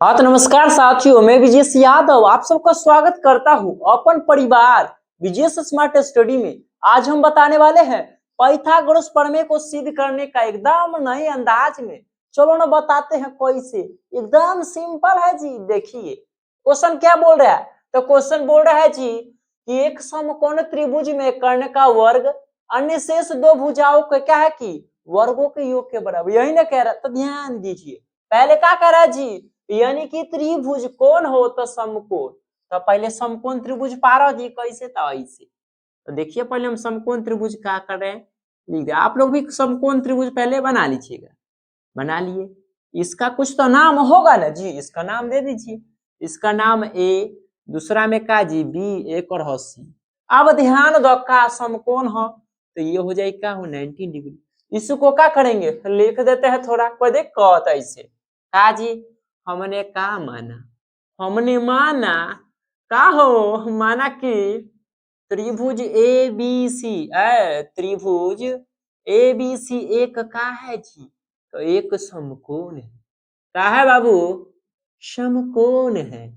हाँ तो नमस्कार साथियों, मैं विजेश यादव आप सबका स्वागत करता हूँ अपन परिवार विजेश स्मार्ट स्टडी में। आज हम बताने वाले हैं पाइथागोरस प्रमेय को सिद्ध करने का एकदम नए अंदाज में। चलो ना बताते हैं कैसे। एकदम सिंपल है जी। देखिए क्वेश्चन क्या बोल रहा है। तो क्वेश्चन बोल रहा है जी कि एक समकोण त्रिभुज में कर्ण का वर्ग अन्य शेष दो भुजाओं का क्या है कि वर्गों के योग के बराबर, यही ना कह रहा। तो ध्यान दीजिए, पहले क्या कह रहा है जी, यानी कि त्रिभुज कौन हो तो समकोण। तो पहले समकोण त्रिभुज पारा जी कैसे, तो ऐसे। तो देखिए पहले हम समकोण त्रिभुज क्या कर रहे हैं, लिख दिया। आप लोग भी समकोण त्रिभुज पहले बना लीजिएगा। बना लिए। इसका कुछ तो नाम होगा ना जी, इसका नाम दे दीजिए। इसका नाम ए, दूसरा में का जी बी, एक और हो सी। अब ध्यान दो का समकोण हो तो ये हो जाएगा 90 डिग्री। इसको क्या करेंगे, लिख देते हैं थोड़ा, कोई दिक्कत ऐसे का जी। हमने का माना, हमने माना का हो, माना कि त्रिभुज ए बी सी, त्रिभुज ए बी सी एक का है जी, तो एक समकोण है। का है बाबू, समकोण है।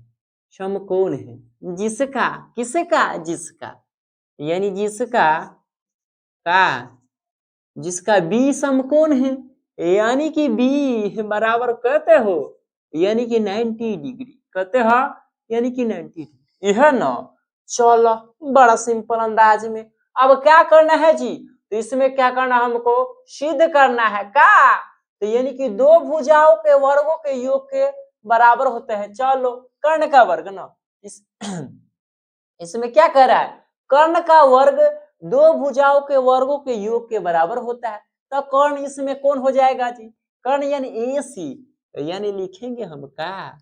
समकोण है जिसका, किसका, जिसका, यानी जिसका का, जिसका बी समकोण है, यानी कि बी बराबर कहते हो, यानी कि 90 डिग्री कहते हो, यानी कि 90 डिग्री, यह ना। चलो बड़ा सिंपल अंदाज में। अब क्या करना है जी, तो इसमें क्या करना, हमको सिद्ध करना है का, तो यानी कि दो भुजाओं के वर्गों के योग के बराबर होते हैं। चलो कर्ण का वर्ग ना, इस इसमें क्या कह रहा है, कर्ण का वर्ग दो भुजाओं के वर्गों के योग के बराबर होता है। तो कर्ण इसमें कौन हो जाएगा जी, कर्ण यानी ए सी। यानी लिखेंगे हम का,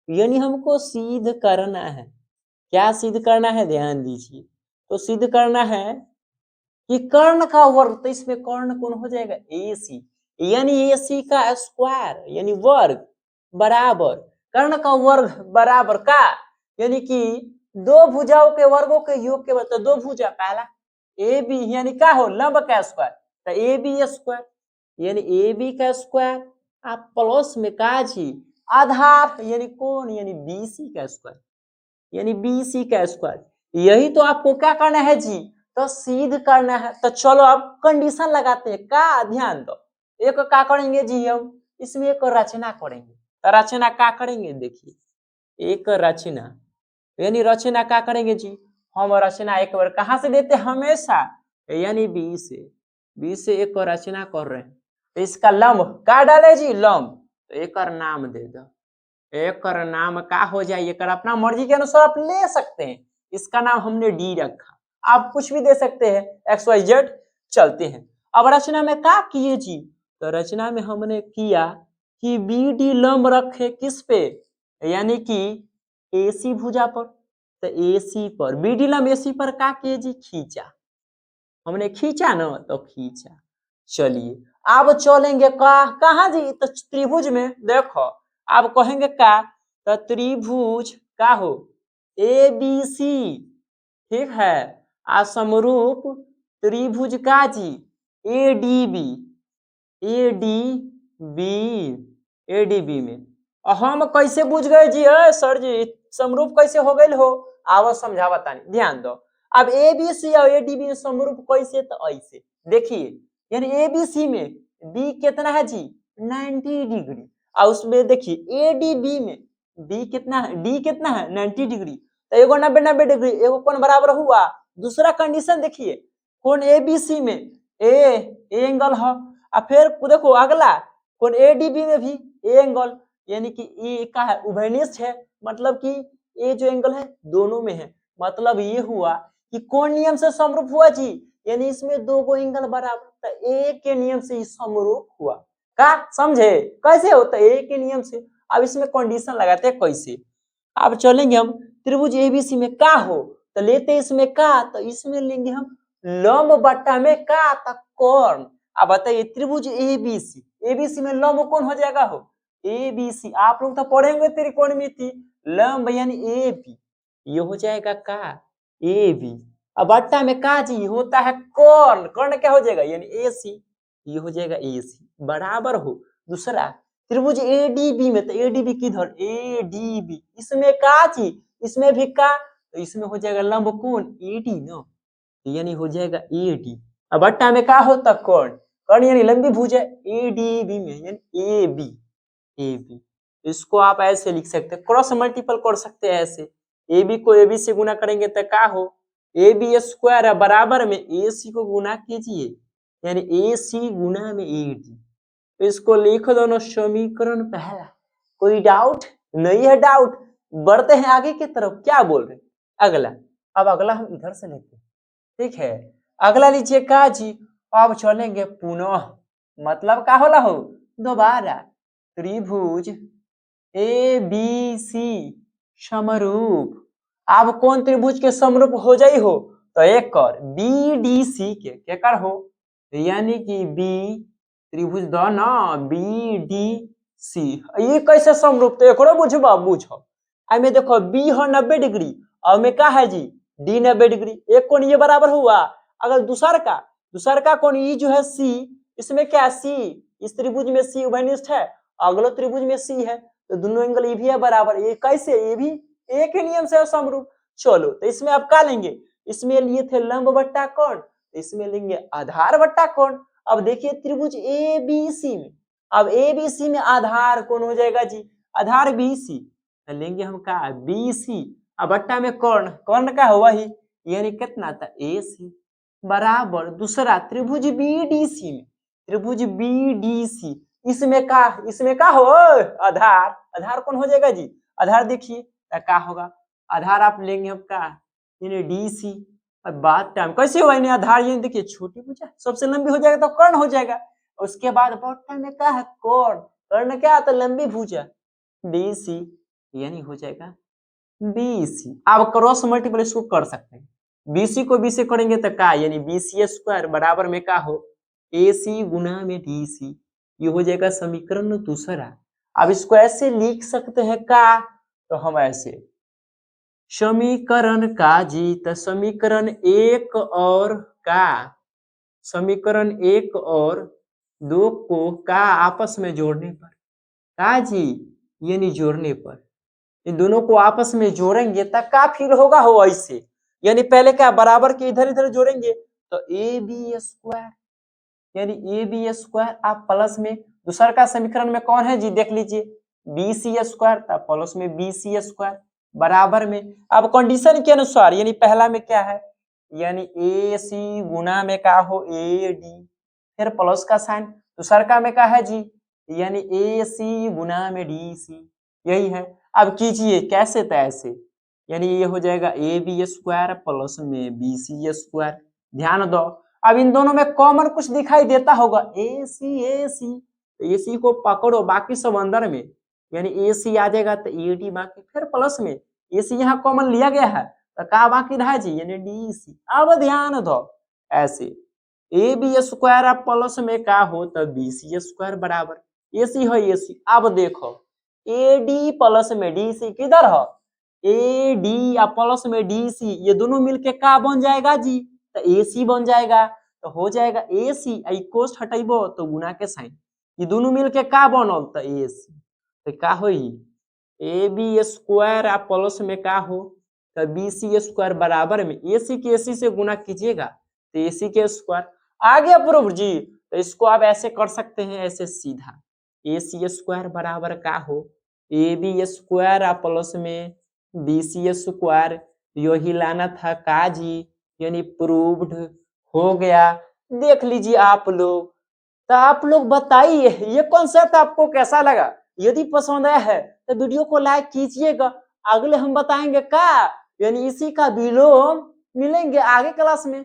यानी हमको सिद्ध करना है। क्या सिद्ध करना है, ध्यान दीजिए। तो सिद्ध करना है कि कर्ण का वर्ग, तो इसमें कर्ण कौन हो जाएगा, ए सी। यानी ए सी का स्क्वायर यानी वर्ग बराबर कर्ण का वर्ग बराबर का, यानी कि दो भुजाओं के वर्गों के योग के मतलब दो भुजा, पहला ए बी यानी का हो लंब का स्क्वायर, तो ए बी स्क्वायर यानी ए बी का स्क्वायर, आप प्लस में का जी आधार यानी कौन, यानी बी सी का स्क्वायर, यानी बी सी का स्क्वायर। यही तो आपको क्या करना है जी, तो सिद्ध करना है। तो चलो अब कंडीशन लगाते हैं का, ध्यान दो। एक का करेंगे जी, हम इसमें एक रचना करेंगे। तो रचना का करेंगे, देखिए एक रचना, यानी रचना का करेंगे जी, हम रचना एक बार कहां से देते हैं, हमेशा यानी बी से। बी से एक रचना कर रहे हैं, तो इसका लंब का डाले जी, लंब, तो एक नाम दे दो। एक नाम का हो जाए, एक अपना मर्जी के अनुसार आप ले सकते हैं। इसका नाम हमने डी रखा, आप कुछ भी दे सकते हैं, एक्स वाई जेड। चलते हैं अब रचना में क्या किए जी, तो रचना में हमने किया कि बी डी लंब रखे किस पे, यानी कि एसी भुजा पर। तो एसी पर बी डी लंब एसी पर क्या किए जी, खींचा। हमने खींचा ना, तो खींचा। चलिए अब चलेंगे कहा जी, तो त्रिभुज में देखो, आप कहेंगे का, तो त्रिभुज का हो ए बी सी, ठीक है, आ समरूप त्रिभुज का जी A D B, A D B, A D B में। और हम कैसे बुझ गए जी, सर जी समरूप कैसे हो गए हो, आवो समझा बतानी, ध्यान दो। अब ए बी सी और ए डी बी में समरूप कैसे, तो ऐसे देखिए, यानी ए बी सी में बी कितना है जी 90 डिग्री, और उसमें देखिए ए डी बी में बी कितना है, डी कितना है 90 डिग्री। तो एगो 90 डिग्री, एगो कौन बराबर हुआ, दूसरा कंडीशन देखिए, कौन ए बी सी में ए एंगल है, और फिर देखो अगला कौन ए डी बी में भी ए एंगल, यानी कि ए का है उभयनिष्ठ है, मतलब कि ए जो एंगल है दोनों में है। मतलब ये हुआ कि कौन नियम से समरूप हुआ जी, यानी इसमें दो गो एंगल बराबर, तो ए के नियम से ही समरूप हुआ। का समझे कैसे होता है, ए के नियम से। अब इसमें कंडीशन लगाते हैं कैसे। अब चलेंगे हम त्रिभुज एबीसी में का हो, तो लेते इसमें का, तो इसमें लेंगे हम लंब बट्टा में का, तो कौन। अब बताइए त्रिभुज एबीसी, एबीसी में लंब कौन हो जाएगा हो, एबीसी। आप लोग तो पढ़ेंगे त्रिकोणमिति, लंब यानी ए बी, ये हो जाएगा का ए बी। अब बट्टा में का जी होता है कौन, कर्ण क्या हो जाएगा यानी ए सी, ये हो जाएगा ए सी बराबर हो दूसरा त्रिभुज एडीबी में, तो एडीबी किधर, एडीबी, इसमें का चीज, इसमें भी का, तो इसमें हो जाएगा लंब कोण एडी ना, यानी हो जाएगा एडी। अब बट्टा में का होता कर्ण, कर्ण यानी लंबी भुजा एडीबी में, यानी एबी, एबी। इसको आप ऐसे लिख सकते हैं, क्रॉस मल्टीपल कर सकते हैं ऐसे, एबी को एबी से गुना करेंगे तो क्या हो, एबी स्क्वायर बराबर में एसी को गुना कीजिए, यानी एसी गुना में एडी। इसको लिख दो ना समीकरण पहला। कोई डाउट नहीं है? डाउट, बढ़ते हैं आगे की तरफ, क्या बोल रहे अगला। अब अगला हम इधर से लेते हैं, ठीक है। अगला लीजिए का जी, अब चलेंगे पुनः, मतलब का होला हो, दोबारा त्रिभुज ए बी सी समरूप। अब कौन त्रिभुज के समरूप हो जाई हो, तो एक कर बी डी सी के क्या कर हो, यानी कि बी त्रिभुज द ना बी डी सी, ये कैसे समरूप, तो एकरो बुझबा बुझो। में देखो बी हो 90 डिग्री और में का है जी डी 90 डिग्री, एक कोण ये बराबर हुआ। अगर दूसर का कोण ये जो है सी, इसमें क्या सी, इस त्रिभुज में सी उभयनिष्ठ है, अगले त्रिभुज में सी है, तो दोनों एंगल ये भी है बराबर, ये कैसे, ये भी एक ही नियम से समरूप। चलो तो इसमें आप क्या लेंगे, इसमें लिए थे लंब बट्टा कोण, इसमें लेंगे आधार बट्टा कोण। अब देखिए त्रिभुज ए बी सी में, अब ए बी सी में आधार कौन हो जाएगा जी, आधार बी सी, लेंगे हम का बी सी, अब बट्टा में कर्ण, कर्ण का हुआ ही, यानी कितना था ए सी, बराबर दूसरा त्रिभुज बी डी सी में, त्रिभुज बी डी सी, इसमें का हो आधार, आधार कौन हो जाएगा जी, आधार देखिए क्या होगा, आधार आप लेंगे हम का, यानी डी सी। अब बात टाइम कैसे हुआ, यानी आधार, यानी देखिए छोटी भुजा सबसे लंबी हो जाएगा तो कर्ण हो जाएगा, उसके बाद बट्टा में क्या है कोण, कर्ण क्या आता लंबी भुजा डी सी, यानी हो जाएगा बीसी। अब क्रॉस मल्टीपल इसको कर सकते हैं, बीसी को बी से करेंगे तो का, यानी बीसी स्क्वायर बराबर में का हो एसी गुना में डीसी, ये हो जाएगा समीकरण दूसरा। अब इसको ऐसे लिख सकते हैं का, तो हम ऐसे समीकरण का जी, तो समीकरण एक और का, समीकरण एक और दो को का आपस में जोड़ने पर का जी, यानी जोड़ने पर इन दोनों को आपस में जोड़ेंगे तब का फील होगा हो ऐसे, यानी पहले क्या बराबर के इधर इधर जोड़ेंगे तो ए बी स्क्वायर, यानी ए बी स्क्वायर आप प्लस में दूसरा का समीकरण में कौन है जी देख लीजिए बी सी स्क्वायर, तब प्लस में बी सी स्क्वायर बराबर में, अब कंडीशन के अनुसार यानी पहला में क्या है, यानी ए सी गुना में का हो ए डी, फिर प्लस का साइन, दूसरा का में का है जी, यानी ए सी गुना में डी सी, यही है। अब कीजिए कैसे तो ऐसे, यानी ये हो जाएगा ए बी स्क्वायर प्लस में बी सी स्क्वायर, ध्यान दो अब इन दोनों में कॉमन कुछ दिखाई देता होगा ए सी को पकड़ो, बाकी सब अंदर में, यानी ए सी आ जाएगा तो ए डी बाकी, फिर प्लस में ए सी यहाँ कॉमन लिया गया है तो का बाकी रहा जी, यानी डी सी। अब ध्यान दो ऐसे ए बी स्क्वायर प्लस में का हो तो बी सी स्क्वायर बराबर ए सी है ए सी। अब देखो ए डी प्लस में डी सी किधर है, ए डी प्लस में डी सी, ये दोनों मिलके का बन जाएगा जी, तो ए सी बन जाएगा, तो हो जाएगा ए सी, कोष्ठ हटेबो तो गुना के साइन, ये दोनों मिलके का बनल तो ए सी, तो का होई ए बी स्क्वायर प्लस में का हो तो बी सी स्क्वायर बराबर में ए सी के ए सी से गुना कीजिएगा तो ए सी के स्क्वायर आ गया प्रूफ जी। तो इसको आप ऐसे कर सकते हैं, ऐसे सीधा ए सी स्क्वायर बराबर का हो ए बी स्क्वायर प्लस में बी सी स्क्वायर, यही लाना था का जी, यानी प्रूव्ड हो गया। देख लीजिए आप लोग, तो आप लोग बताइए ये कॉन्सेप्ट आपको कैसा लगा, यदि पसंद आया है तो वीडियो को लाइक कीजिएगा। अगले हम बताएंगे का, यानी इसी का विलोम मिलेंगे आगे क्लास में।